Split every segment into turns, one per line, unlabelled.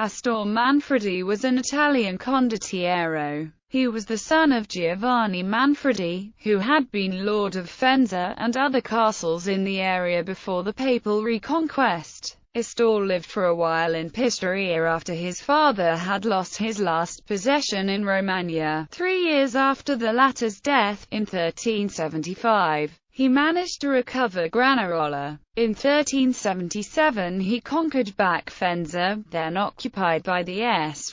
Astorre Manfredi was an Italian condottiero. He was the son of Giovanni Manfredi, who had been lord of Faenza and other castles in the area before the papal reconquest. Astorre lived for a while in Pistoia after his father had lost his last possession in Romagna. 3 years after the latter's death, in 1375, he managed to recover Granarola. In 1377 he conquered back Faenza, then occupied by the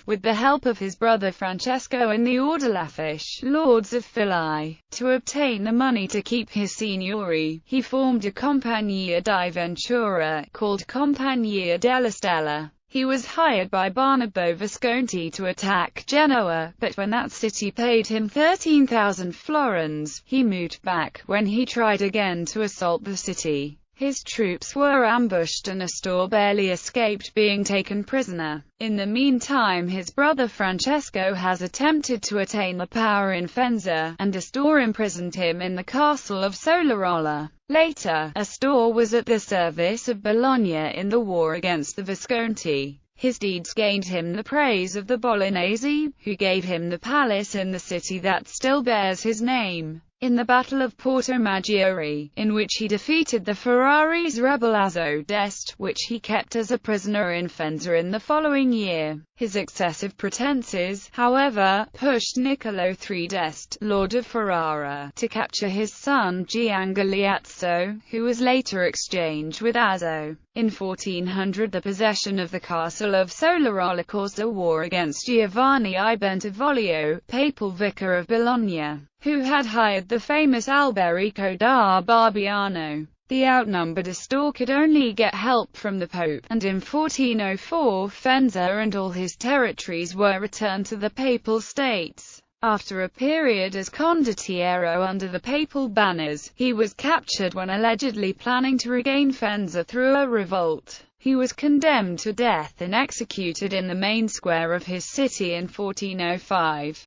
with the help of his brother Francesco and the Ordelaffish, lords of Filai. To obtain the money to keep his signory, he formed a Compagnia di Ventura, called Compagnia della Stella. He was hired by Barnabo Visconti to attack Genoa, but when that city paid him 13,000 florins, he moved back. When he tried again to assault the city, his troops were ambushed and Astorre barely escaped being taken prisoner. In the meantime, his brother Francesco has attempted to attain the power in Faenza, and Astorre imprisoned him in the castle of Solarola. Later, Astorre was at the service of Bologna in the war against the Visconti. His deeds gained him the praise of the Bolognese, who gave him the palace in the city that still bears his name. In the Battle of Porto Maggiore, in which he defeated the Ferraris' rebel Azzo d'Este, which he kept as a prisoner in Faenza in the following year. His excessive pretenses, however, pushed Niccolo III d'Este, Lord of Ferrara, to capture his son Giangaleazzo, who was later exchanged with Azzo. In 1400 the possession of the castle of Solarola caused a war against Giovanni I Bentivoglio, papal vicar of Bologna, who had hired the famous Alberico da Barbiano. The outnumbered Astorre could only get help from the Pope, and in 1404 Faenza and all his territories were returned to the Papal States. After a period as condottiero under the papal banners, he was captured when allegedly planning to regain Faenza through a revolt. He was condemned to death and executed in the main square of his city in 1405.